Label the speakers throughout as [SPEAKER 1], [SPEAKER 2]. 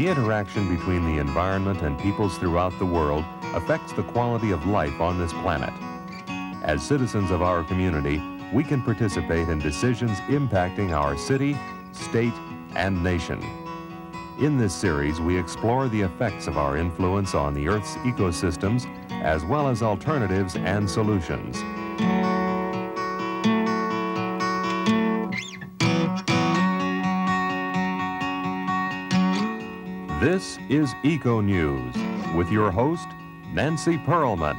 [SPEAKER 1] The interaction between the environment and peoples throughout the world affects the quality of life on this planet. As citizens of our community, we can participate in decisions impacting our city, state, and nation. In this series, we explore the effects of our influence on the Earth's ecosystems, as well as alternatives and solutions. This is Eco News with your host, Nancy Pearlman.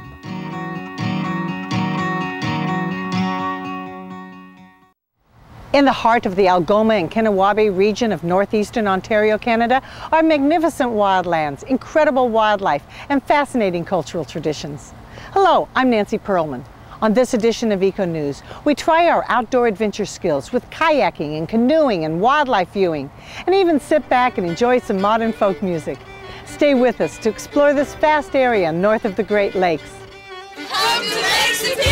[SPEAKER 2] In the heart of the Algoma and Kinnawabe region of northeastern Ontario, Canada, are magnificent wildlands, incredible wildlife, and fascinating cultural traditions. Hello, I'm Nancy Pearlman. On this edition of Eco News, we try our outdoor adventure skills with kayaking and canoeing and wildlife viewing, and even sit back and enjoy some modern folk music. Stay with us to explore this vast area north of the Great Lakes.
[SPEAKER 3] Come to Lake Superior!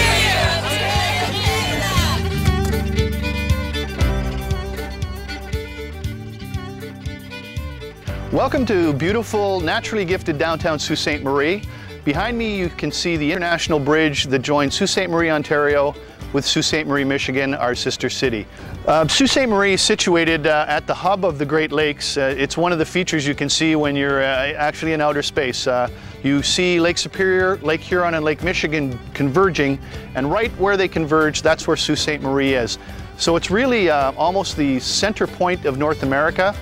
[SPEAKER 4] Welcome to beautiful, naturally gifted downtown Sault Ste. Marie. Behind me you can see the international bridge that joins Sault Ste. Marie, Ontario with Sault Ste. Marie, Michigan, our sister city. Sault Ste. Marie is situated at the hub of the Great Lakes. It's one of the features you can see when you're actually in outer space. You see Lake Superior, Lake Huron, and Lake Michigan converging, and right where they converge, that's where Sault Ste. Marie is. So it's really almost the center point of North America.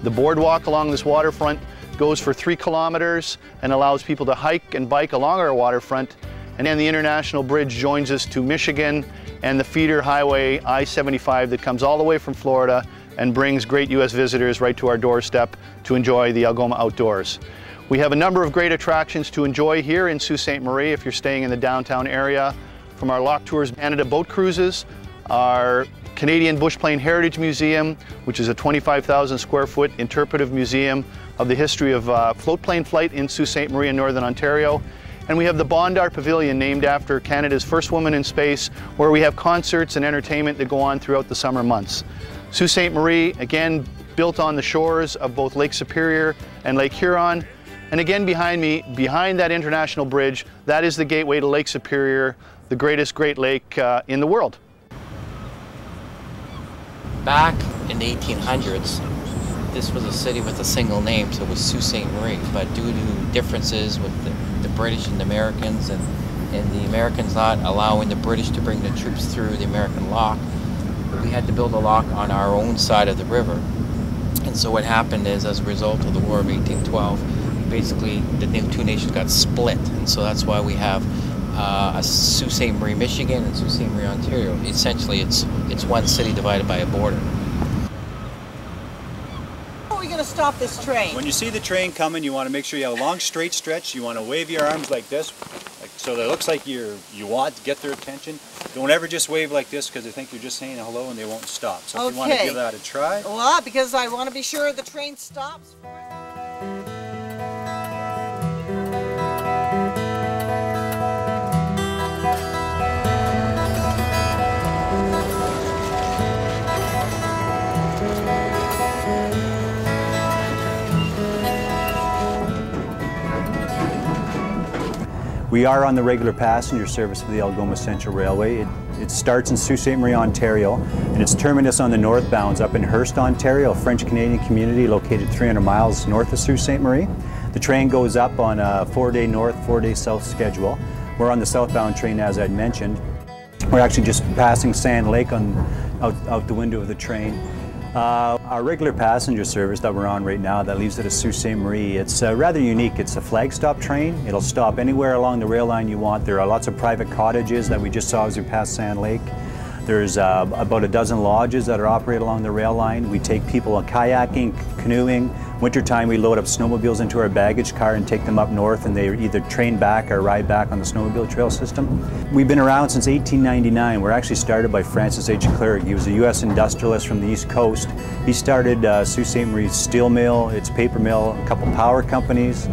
[SPEAKER 4] The boardwalk along this waterfront goes for 3 kilometers and allows people to hike and bike along our waterfront. And then the international bridge joins us to Michigan and the feeder highway I-75 that comes all the way from Florida and brings great U.S. visitors right to our doorstep to enjoy the Algoma outdoors. We have a number of great attractions to enjoy here in Sault Ste. Marie if you're staying in the downtown area, from our Loch Tours Canada boat cruises, our Canadian Bushplane Heritage Museum, which is a 25,000 square foot interpretive museum of the history of floatplane flight in Sault Ste. Marie in Northern Ontario. And we have the Bondar Pavilion, named after Canada's first woman in space, where we have concerts and entertainment that go on throughout the summer months. Sault Ste. Marie, again, built on the shores of both Lake Superior and Lake Huron. And again behind me, behind that international bridge, that is the gateway to Lake Superior, the greatest Great Lake in the world.
[SPEAKER 5] Back in the 1800s, this was a city with a single name, so it was Sault Ste. Marie. But due to differences with the British and the Americans, and the Americans not allowing the British to bring the troops through the American lock, we had to build a lock on our own side of the river. And so what happened is, as a result of the War of 1812, basically the two nations got split. And so that's why we have a Sault Ste. Marie, Michigan, and Sault Ste. Marie, Ontario. Essentially, it's one city divided by a border.
[SPEAKER 2] How are we going to stop this train?
[SPEAKER 6] When you see the train coming, you want to make sure you have a long, straight stretch. You want to wave your arms like this, so that it looks like you want to get their attention. Don't ever just wave like this, because they think you're just saying hello and they won't stop. So if you want to give that a try.
[SPEAKER 2] Well, because I want to be sure the train stops for us.
[SPEAKER 7] We are on the regular passenger service of the Algoma Central Railway. It starts in Sault Ste. Marie, Ontario, and its terminus on the northbound is up in Hearst, Ontario, a French-Canadian community located 300 miles north of Sault Ste. Marie. The train goes up on a 4-day north, 4-day south schedule. We're on the southbound train, as I'd mentioned. We're actually just passing Sand Lake out the window of the train. Our regular passenger service that we're on right now that leaves it at Sault Ste. Marie, it's rather unique. It's a flag stop train. It'll stop anywhere along the rail line you want. There are lots of private cottages that we just saw as we passed Sand Lake. There's about a dozen lodges that are operated along the rail line. We take people on kayaking, canoeing. Wintertime, we load up snowmobiles into our baggage car and take them up north, and they either train back or ride back on the snowmobile trail system. We've been around since 1899. We're actually started by Francis H. Clerc. He was a U.S. industrialist from the East Coast. He started Sault Ste. Marie's steel mill, its paper mill, a couple power companies.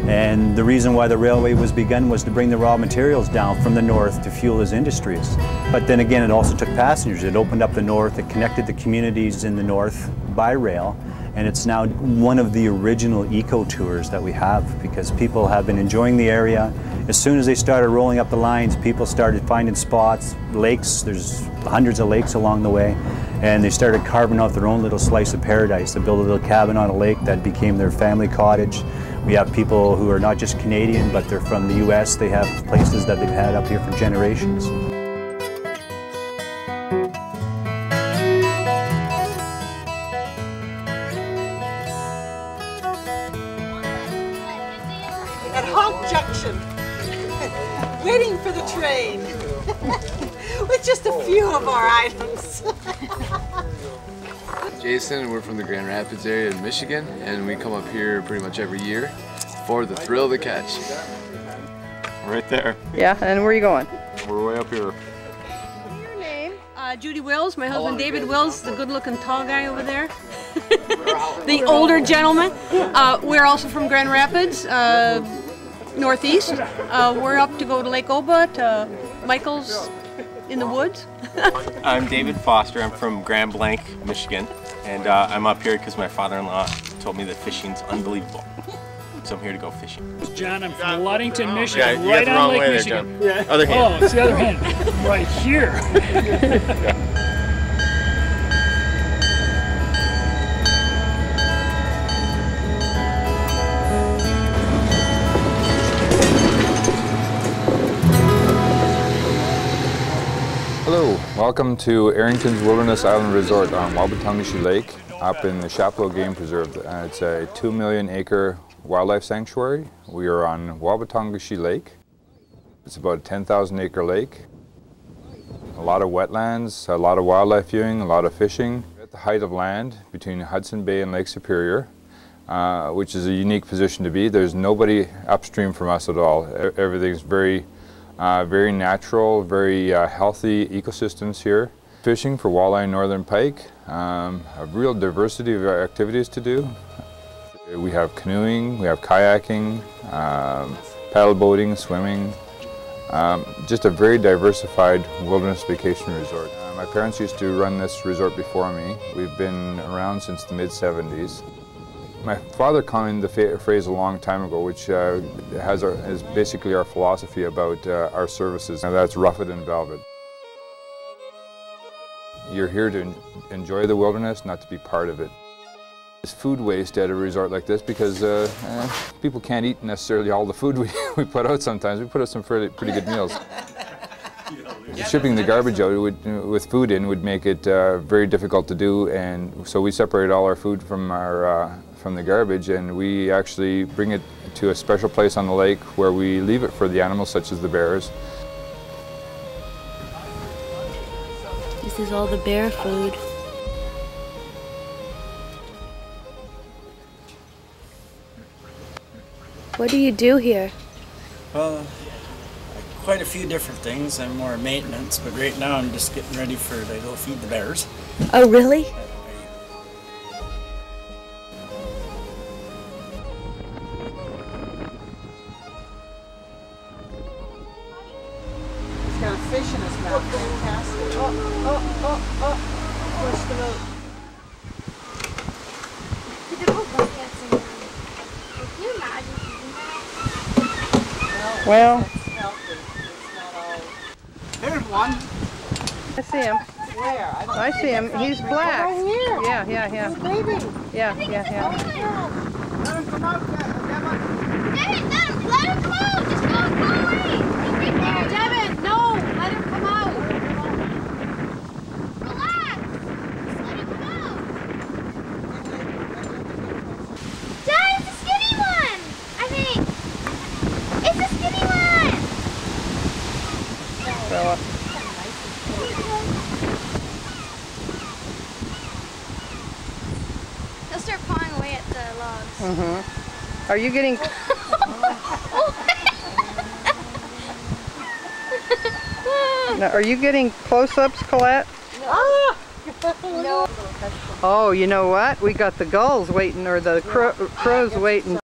[SPEAKER 7] And the reason why the railway was begun was to bring the raw materials down from the north to fuel his industries. But then again, it also took passengers. It opened up the north, it connected the communities in the north by rail, And it's now one of the original eco tours that we have, because people have been enjoying the area. As soon as they started rolling up the lines, people started finding spots, lakes, there's hundreds of lakes along the way, and they started carving out their own little slice of paradise. They built a little cabin on a lake that became their family cottage. We have people who are not just Canadian, but they're from the US. They have places that they've had up here for generations.
[SPEAKER 2] At Honk Junction, waiting for the train, with just a few of our items.
[SPEAKER 8] Jason, and we're from the Grand Rapids area in Michigan, and we come up here pretty much every year for the thrill of the catch.
[SPEAKER 9] Right there.
[SPEAKER 10] Yeah, and where are you going?
[SPEAKER 9] We're way up here.
[SPEAKER 10] Your name?
[SPEAKER 11] Judy Wills, my husband David Wills, the good-looking tall guy over there. The older gentleman. We're also from Grand Rapids, Northeast. We're up to go to Lake Oba, to Michael's in the woods.
[SPEAKER 9] I'm David Foster. I'm from Grand Blanc, Michigan, and I'm up here because my father-in-law told me that fishing's unbelievable. So I'm here to go fishing.
[SPEAKER 12] John, I'm from Ludington, Michigan,
[SPEAKER 9] yeah,
[SPEAKER 12] right on Lake Michigan.
[SPEAKER 9] There, Other hand.
[SPEAKER 12] Oh, it's the other hand, right here.
[SPEAKER 13] Hello, welcome to Errington's Wilderness Island Resort on Wabatongashi Lake up in the Chapleau Game Preserve. It's a 2 million acre wildlife sanctuary. We are on Wabatongashi Lake. It's about a 10,000 acre lake. A lot of wetlands, a lot of wildlife viewing, a lot of fishing. At the height of land between Hudson Bay and Lake Superior, which is a unique position to be. There's nobody upstream from us at all. Everything's very natural, very healthy ecosystems here. Fishing for walleye and northern pike, a real diversity of activities to do. We have canoeing, we have kayaking, paddle boating, swimming, just a very diversified wilderness vacation resort. My parents used to run this resort before me. We've been around since the mid-70s. My father coined the phrase a long time ago, which is basically our philosophy about our services, and that's rough it and velvet. You're here to enjoy the wilderness, not to be part of it. There's food waste at a resort like this because people can't eat necessarily all the food we put out sometimes. We put out some pretty good meals. Shipping the garbage out with food in would make it very difficult to do, and so we separate all our food from the garbage, and we actually bring it to a special place on the lake where we leave it for the animals such as the bears.
[SPEAKER 14] This is all the bear food. What do you do here?
[SPEAKER 12] Well, quite a few different things. I'm more maintenance, but right now I'm just getting ready to go feed the bears.
[SPEAKER 14] Oh, really?
[SPEAKER 2] He's got a fish in his mouth. Fantastic. Push the boat.
[SPEAKER 10] Well,
[SPEAKER 2] there's one.
[SPEAKER 10] I see him.
[SPEAKER 2] Where?
[SPEAKER 10] I see him. He's black.
[SPEAKER 2] Right here.
[SPEAKER 10] Yeah.
[SPEAKER 2] He's a baby.
[SPEAKER 10] Yeah.
[SPEAKER 2] Let him come out, Devin.
[SPEAKER 3] Devin, let him come out. Just go away. Devin, no, let him come out. Relax. Just let him come out. Dad, it's a skinny one. I think it's a skinny one. He'll start pawing away at the logs.
[SPEAKER 10] Mm-hmm. Are you getting... Now, are you getting close-ups, Colette?
[SPEAKER 3] No.
[SPEAKER 10] Oh, you know what? We got the gulls waiting, or the crows waiting.